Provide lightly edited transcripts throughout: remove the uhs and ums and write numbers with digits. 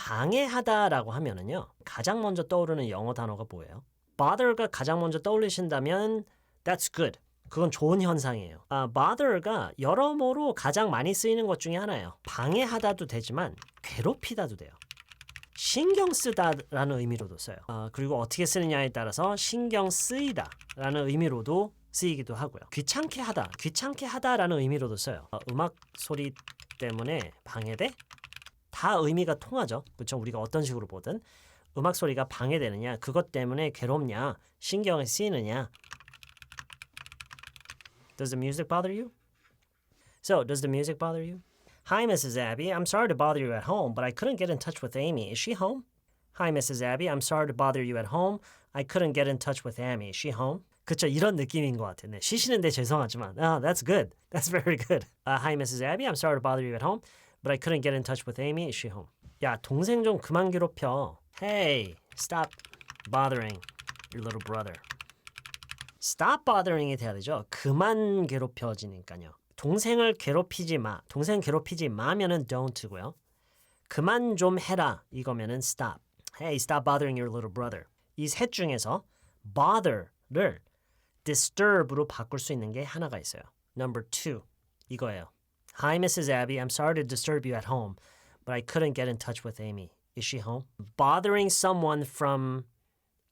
방해하다라고 하면은요. 가장 먼저 떠오르는 영어 단어가 뭐예요? bother가 가장 먼저 떠올리신다면 that's good. 그건 좋은 현상이에요. bother가 여러모로 가장 많이 쓰이는 것 중에 하나예요. 방해하다도 되지만 괴롭히다도 돼요. 신경 쓰다라는 의미로도 써요. 그리고 어떻게 쓰느냐에 따라서 신경 쓰이다라는 의미로도 쓰이기도 하고요. 귀찮게 하다라는 의미로도 써요. 음악 소리 때문에 방해돼? 다 의미가 통하죠. 그렇죠? 우리가 어떤 식으로 보든 음악 소리가 방해되느냐, 그것 때문에 괴롭냐, 신경이 쓰이느냐. Does the music bother you? So, does the music bother you? Hi, Mrs. Abby. I'm sorry to bother you at home, but I couldn't get in touch with Amy. Is she home? Hi, Mrs. Abby. I'm sorry to bother you at home. I couldn't get in touch with Amy. Is she home? 그쵸, 이런 느낌인 것 같아요. 네, 쉬시는데 죄송하지만. That's good. That's very good. Hi, Mrs. Abby. I'm sorry to bother you at home, but I couldn't get in touch with Amy. Is she home? 야, 동생 좀 그만 괴롭혀. Hey, stop bothering your little brother. Stop bothering이 돼야 되죠. 그만 괴롭혀지니까요. 동생을 괴롭히지 마. 동생 괴롭히지 마면은 don't고요. 그만 좀 해라. 이거면은 stop. Hey, stop bothering your little brother. 이 셋 중에서 bother를 disturb로 바꿀 수 있는 게 하나가 있어요. Number 2. 이거예요. Hi, Mrs. Abby. I'm sorry to disturb you at home, but I couldn't get in touch with Amy. Is she home? Bothering someone from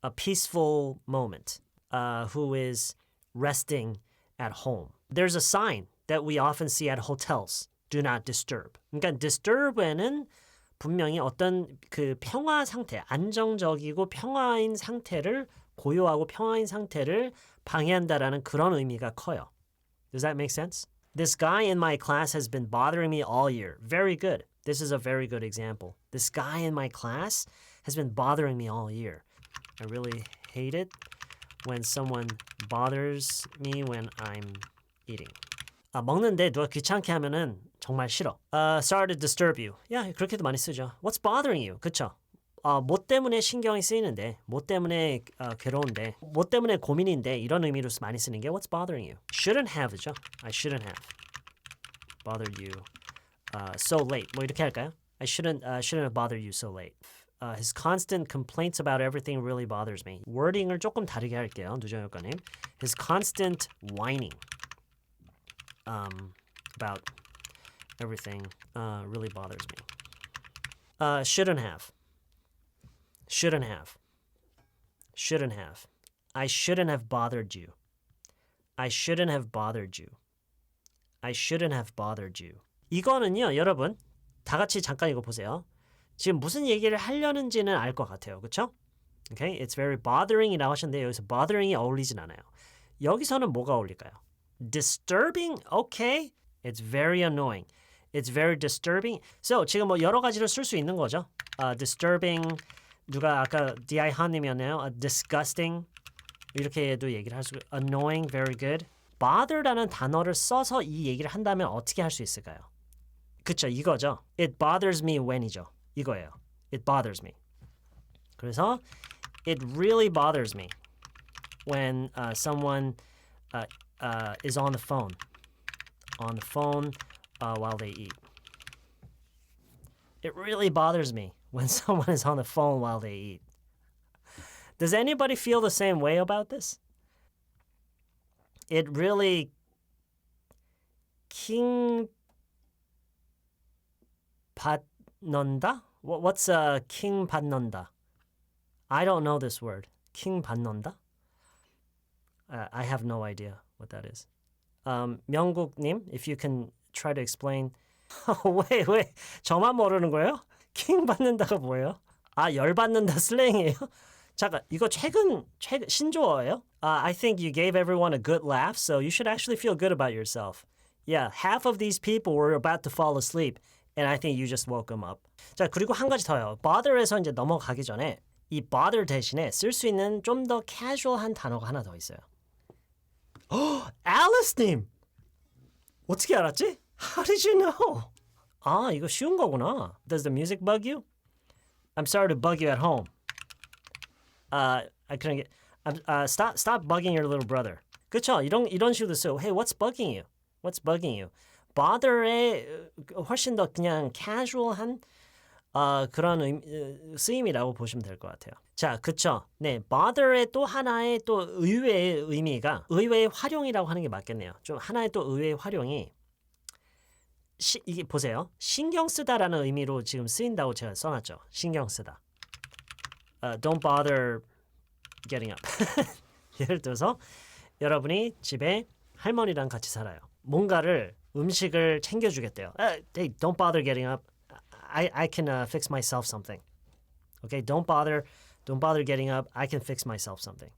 a peaceful moment who is resting at home. There's a sign that we often see at hotels. Do not disturb. 그러니까 disturb에는 분명히 어떤 그 평화 상태, 안정적이고 평화인 상태를 고요하고 평화인 상태를 방해한다라는 그런 의미가 커요. Does that make sense? This guy in my class has been bothering me all year. Very good. This is a very good example. This guy in my class has been bothering me all year. I really hate it when someone bothers me when I'm eating. 먹는데 누가 귀찮게 하면은 정말 싫어. Sorry to disturb you. 야, 그렇게도 많이 쓰죠. What's bothering you? 그쵸? 뭐 때문에 신경이 쓰이는데, 뭐 때문에 괴로운데, 뭐 때문에 고민인데 이런 의미로 많이 쓰는 게 What's bothering you? Shouldn't have죠. I shouldn't have bothered you so late. 뭐 이렇게 할까요? I shouldn't have bothered you so late. His constant complaints about everything really bothers me. wording을 조금 다르게 할게요. 누정효과님. His constant whining about everything really bothers me. Shouldn't have. Shouldn't have. Shouldn't have. I shouldn't have bothered you. I shouldn't have bothered you. I shouldn't have bothered you. 이거는요, 여러분, 다 같이 잠깐 이거 보세요. 지금 무슨 얘기를 하려는지는 알 것 같아요. 그렇죠? Okay? It's very bothering이라고 하셨는데 여기서 bothering이 어울리진 않아요. 여기서는 뭐가 어울릴까요? Disturbing? Okay. It's very annoying. It's very disturbing. So, 지금 뭐 여러 가지로 쓸 수 있는 거죠. Disturbing, 누가 아까 D.I. 한님이었나요? Disgusting. 이렇게도 얘기를 할 수, annoying, very good. bother라는 단어를 써서 이 얘기를 한다면 어떻게 할 수 있을까요? 그쵸, 이거죠. It bothers me when이죠. 이거예요. It bothers me. 그래서 it really bothers me when someone is on the phone while they eat. It really bothers me when someone is on the phone while they eat. Does anybody feel the same way about this? It really king 받는다? What's king 받는다? I don't know this word. king 받는다? I have no idea what that is. 명국님, if you can try to explain. 왜? 저만 모르는 거예요? king 받는다가 뭐예요? 열받는다 슬랭이에요? 잠깐, 이거 최근 신조어예요? I think you gave everyone a good laugh, so you should actually feel good about yourself. Yeah, half of these people were about to fall asleep, and I think you just woke them up. 자, 그리고 한 가지 더요. bother에서 이제 넘어가기 전에 이 bother 대신에 쓸 수 있는 좀 더 casual한 단어가 하나 더 있어요. 앨리스님! 어떻게 알았지? How did you know? 이거 쉬운 거구나. Does the music bug you? I'm sorry to bug you at home. I couldn't get. Stop bugging your little brother. 그쵸? 이런 식으로 써요. Hey, what's bugging you? What's bugging you? bother에 훨씬 더 그냥 casual한 그런 쓰임이라고 보시면 될 것 같아요. 자, 그쵸. 네, bother의 또 하나의 또 의외의 의미가 의외의 활용이라고 하는 게 맞겠네요. 좀 하나의 또 의외의 활용이 이게 보세요. 신경 쓰다라는 의미로 지금 쓰인다고 제가 써놨죠. 신경 쓰다. Don't bother getting up. 예를 들어서 여러분이 집에 할머니랑 같이 살아요. 뭔가를 음식을 챙겨주겠대요. Hey, don't bother getting up. I can fix myself something. Okay, don't bother getting up. I can fix myself something.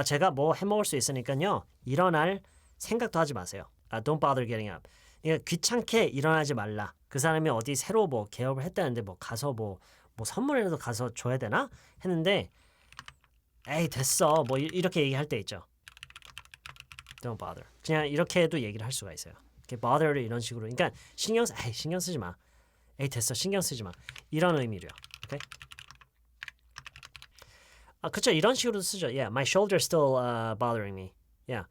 제가 뭐 해먹을 수 있으니까요. 일어날 생각도 하지 마세요. Don't bother getting up. 그러니까 귀찮게 일어나지 말라. 그 사람이 어디 새로 뭐 개업을 했다는데 뭐 가서 뭐 선물이라도 가서 줘야 되나 했는데 에이 됐어 뭐 이렇게 얘기할 때 있죠. Don't bother. 그냥 이렇게도 얘기를 할 수가 있어요. 이렇게 bother를 이런 식으로. 그러니까 신경 쓰지 마. 에이 됐어 신경 쓰지 마. 이런 의미로요. 오케이? 그쵸 이런 식으로 쓰죠. Yeah, my shoulder's still bothering me. Yeah.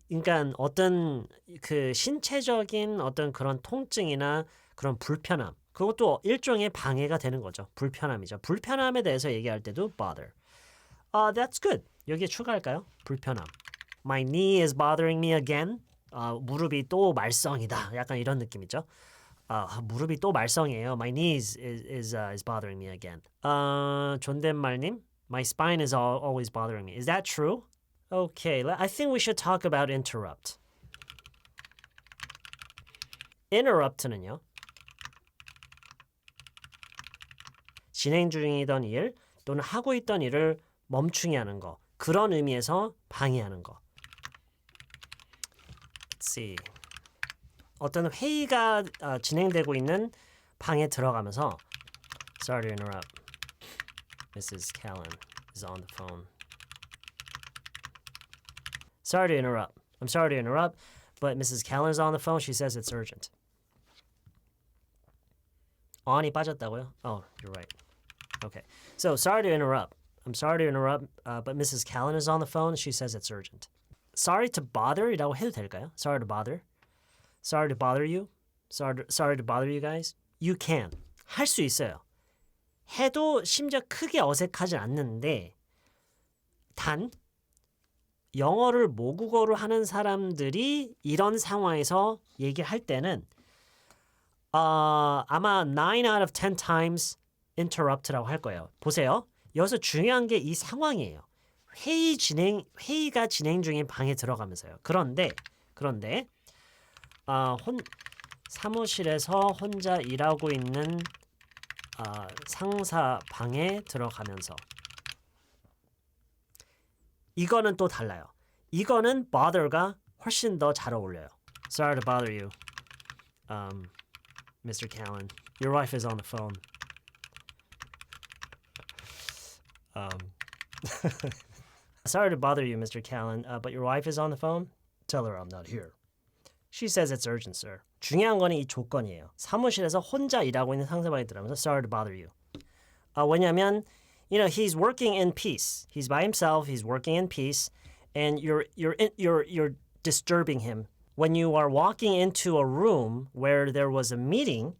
그러니까 어떤 그 신체적인 어떤 그런 통증이나 그런 불편함 그것도 일종의 방해가 되는 거죠. 불편함이죠. 불편함에 대해서 얘기할 때도 bother. That's good. 여기에 추가할까요? 불편함. My knee is bothering me again. 무릎이 또 말썽이다. 약간 이런 느낌이죠. 무릎이 또 말썽이에요. My knee is bothering me again. 존댓말님, my spine is always bothering me. Is that true? Okay, I think we should talk about interrupt. Interrupt는요. 진행 중이던 일 또는 하고 있던 일을 멈추게 하는 거. 그런 의미에서 방해하는 거. Let's see. 어떤 회의가 진행되고 있는 방에 들어가면서 Sorry to interrupt. Mrs. Callan is on the phone. Sorry to interrupt. I'm sorry to interrupt, but Mrs. Callan is on the phone. She says it's urgent. on이 빠졌다고요? Oh, you're right. Okay. So, sorry to interrupt. I'm sorry to interrupt, but Mrs. Callan is on the phone. She says it's urgent. Sorry to bother이라고 해도 될까요? Sorry to bother. Sorry to bother you. Sorry to bother you guys. You can. 할 수 있어요. 해도 심지어 크게 어색하지 않는데 단 영어를 모국어로 하는 사람들이 이런 상황에서 얘기할 때는 아마 9 out of 10 times interrupt라고 할 거예요. 보세요. 여기서 중요한 게 이 상황이에요. 회의가 진행 중인 방에 들어가면서요. 그런데 사무실에서 혼자 일하고 있는 상사 방에 들어가면서 이거는 또 달라요. 이거는 bother가 훨씬 더 잘 어울려요. Sorry to bother you, Mr. Callan. Your wife is on the phone. Sorry to bother you, Mr. Callan, but your wife is on the phone. Tell her I'm not here. She says it's urgent, sir. 중요한 거는 이 조건이에요. 사무실에서 혼자 일하고 있는 상사방에 들어가면서 Sorry to bother you. 왜냐면 he's working in peace. He's by himself. He's working in peace, and you're disturbing him. When you are walking into a room where there was a meeting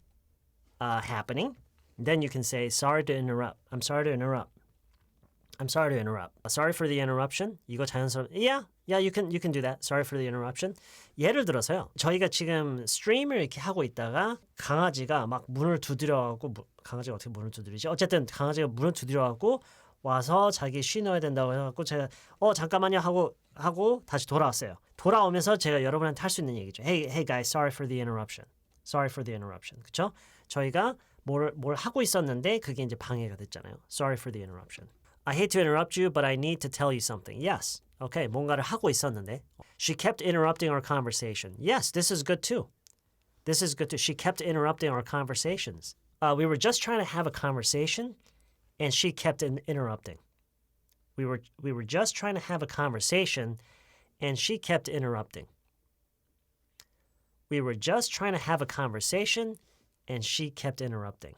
happening, then you can say, "Sorry to interrupt. I'm sorry to interrupt. I'm sorry to interrupt. Sorry for the interruption." 이거 자연스럽. Yeah, you can do that. Sorry for the interruption. 예를 들어서요. 저희가 지금 스트리밍을 이렇게 하고 있다가 강아지가 막 문을 두드려갖고 강아지가 어떻게 문을 두드리지? 어쨌든 강아지가 문을 두드려갖고 와서 자기 쉬어야 된다고 해갖고 제가 잠깐만요 하고 다시 돌아왔어요. 돌아오면서 제가 여러분한테 할 수 있는 얘기죠. Hey guys, sorry for the interruption. Sorry for the interruption. 그렇죠? 저희가 뭘 하고 있었는데 그게 이제 방해가 됐잖아요. Sorry for the interruption. I hate to interrupt you, but I need to tell you something. Yes. Okay, 뭔가를 하고 있었는데. She kept interrupting our conversation. Yes, this is good too. This is good too. She kept interrupting our conversations. We were just trying to have a conversation, and she kept interrupting. We were just trying to have a conversation, and she kept interrupting. We were just trying to have a conversation, and she kept interrupting.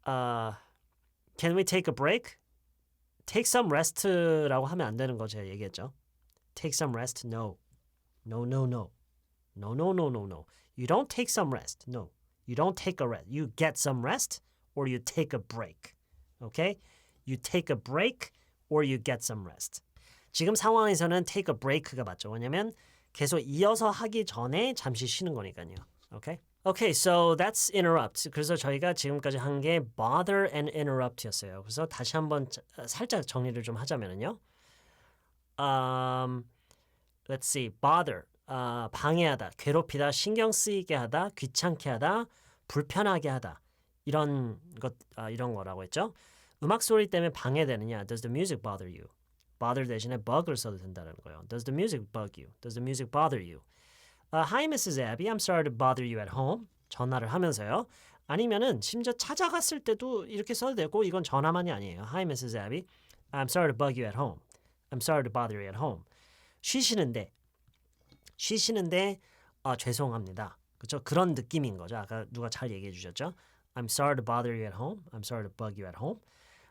Can we take a break? Take some rest라고 하면 안 되는 거 제가 얘기했죠. Take some rest? No. No. You don't take some rest. No. You don't take a rest. You get some rest or you take a break. Okay? You take a break or you get some rest. 지금 상황에서는 take a break가 맞죠. 왜냐면 계속 이어서 하기 전에 잠시 쉬는 거니까요. Okay? Okay, so that's interrupt. 그래서 저희가 지금까지 한 게 bother and interrupt였어요. 그래서 다시 한번 살짝 정리를 좀 하자면요. Let's see. bother. 방해하다, 괴롭히다, 신경 쓰이게 하다, 귀찮게 하다, 불편하게 하다. 이런 거라고 했죠. 음악 소리 때문에 방해되느냐? Does the music bother you? bother 대신에 bug을 써도 된다는 거예요. Does the music bug you? Does the music bother you? Hi, Mrs. Abby. I'm sorry to bother you at home. 전화를 하면서요. 아니면은 심지어 찾아갔을 때도 이렇게 써도 되고 이건 전화만이 아니에요. Hi, Mrs. Abby. I'm sorry to bug you at home. I'm sorry to bother you at home. 쉬시는데 죄송합니다. 그렇죠? 그런 느낌인 거죠. 아까 누가 잘 얘기해 주셨죠? I'm sorry to bother you at home. I'm sorry to bug you at home.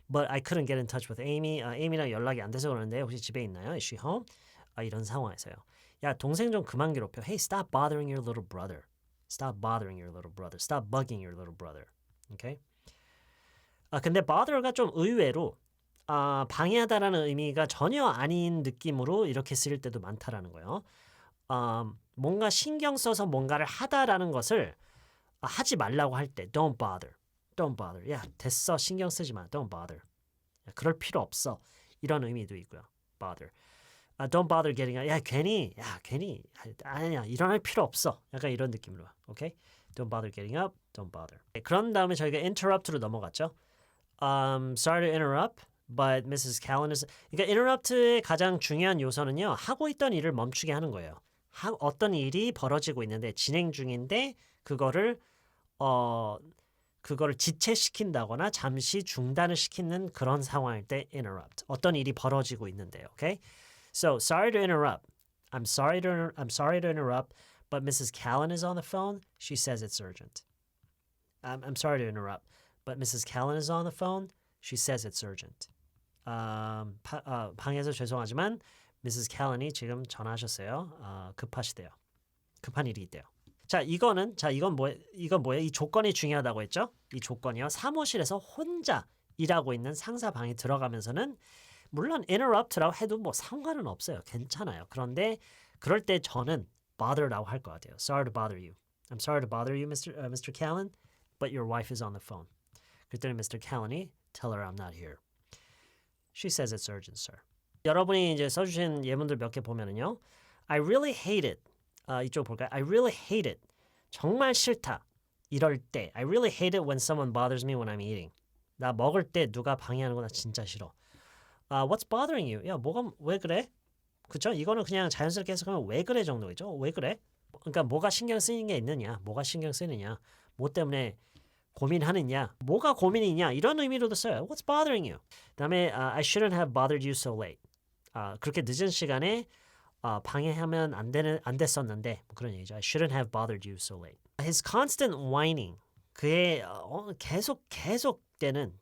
But I couldn't get in touch with Amy. Amy랑 연락이 안 돼서 그러는데 혹시 집에 있나요? Is she home? 이런 상황에서요. 야, 동생 좀 그만 괴롭혀. Hey, stop bothering your little brother. Stop bothering your little brother. Stop bugging your little brother. Okay? 근데 bother가 좀 의외로 방해하다라는 의미가 전혀 아닌 느낌으로 이렇게 쓰일 때도 많다라는 거예요. 뭔가 신경 써서 뭔가를 하다라는 것을 하지 말라고 할 때 don't bother. Don't bother. 야, 됐어. 신경 쓰지 마. Don't bother. 야, 그럴 필요 없어. 이런 의미도 있고요. bother. Don't bother getting up. 야, 괜히. 아니야. 일어날 필요 없어. 약간 이런 느낌으로. 오케이? Don't bother getting up. Don't bother. 그런 다음에 저희가 interrupt로 넘어갔죠. Sorry to interrupt. But Mrs. Callan is... 그러니까 interrupt의 가장 중요한 요소는요. 하고 있던 일을 멈추게 하는 거예요. 어떤 일이 벌어지고 있는데 진행 중인데 그거를 지체시킨다거나 잠시 중단을 시키는 그런 상황일 때 interrupt. 어떤 일이 벌어지고 있는데요. Okay? So, sorry to interrupt. I'm sorry to interrupt, but Mrs. Callan is on the phone. She says it's urgent. I'm sorry to interrupt, but Mrs. Callan is on the phone. She says it's urgent. 방에서 죄송하지만 Mrs. Callan이 지금 전화하셨어요. 급하시대요. 급한 일이 있대요. 이건 뭐예요? 이 조건이 중요하다고 했죠? 이 조건이요. 사무실에서 혼자 일하고 있는 상사 방에 들어가면서는 물론 interrupt라고 해도 뭐 상관은 없어요. 괜찮아요. 그런데 그럴 때 저는 bother라고 할 것 같아요. Sorry to bother you. I'm sorry to bother you, Mr. Callan, but your wife is on the phone. 그랬더니 Mr. Callan이 tell her I'm not here. She says it's urgent, sir. 여러분이 이제 써주신 예문들 몇 개 보면은요. I really hate it. 이쪽 볼까요? I really hate it. 정말 싫다. 이럴 때. I really hate it when someone bothers me when I'm eating. 나 먹을 때 누가 방해하는 거 나 진짜 싫어. What's bothering you? 야, 왜 그래? 그쵸? 이거는 그냥 자연스럽게 해석하면 왜 그래 정도겠죠? 왜 그래? 그러니까 뭐가 신경 쓰이는 게 있느냐? 뭐가 신경 쓰이느냐? 뭐 때문에 고민하느냐? 뭐가 고민이냐? 이런 의미로도 써요. What's bothering you? 그다음에 I shouldn't have bothered you so late. 그렇게 늦은 시간에 방해하면 안 됐었는데 뭐 그런 얘기죠. I shouldn't have bothered you so late. His constant whining. 그의 계속되는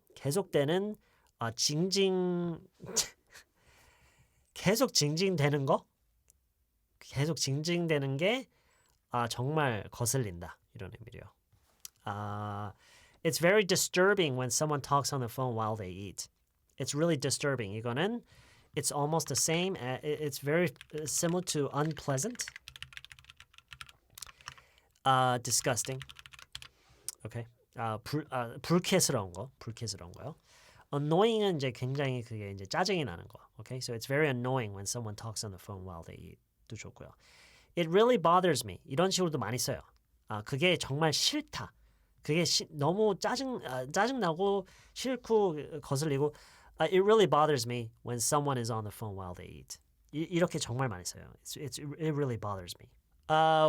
계속 징징대는 거? 계속 징징대는 게 정말 거슬린다. 이런 의미래요. It's very disturbing when someone talks on the phone while they eat. It's really disturbing. 이거는 it's almost the same. It's very similar to unpleasant. Disgusting. Okay. 불쾌스러운 거요. Annoying은 이제 굉장히 그게 이제 짜증이 나는 거. Okay. So it's very annoying when someone talks on the phone while they eat. 도 좋고요. It really bothers me. 이런 식으로도 많이 써요. 그게 정말 싫다. 그게 너무 짜증나고 싫고 거슬리고 It really bothers me when someone is on the phone while they eat. 이렇게 정말 많이 써요. It really bothers me.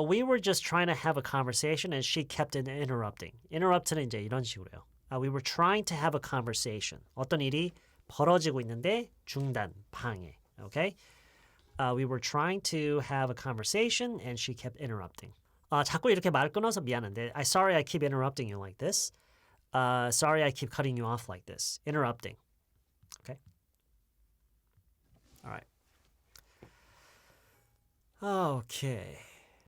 We were just trying to have a conversation and she kept interrupting. Interrupt는 이제 이런 식으로요. We were trying to have a conversation. 어떤 일이 벌어지고 있는데 중단, 방해. Okay? We were trying to have a conversation and she kept interrupting. 자꾸 이렇게 말 끊어서 미안한데 Sorry I keep interrupting you like this. Sorry I keep cutting you off like this. Interrupting. Okay? All right. Okay.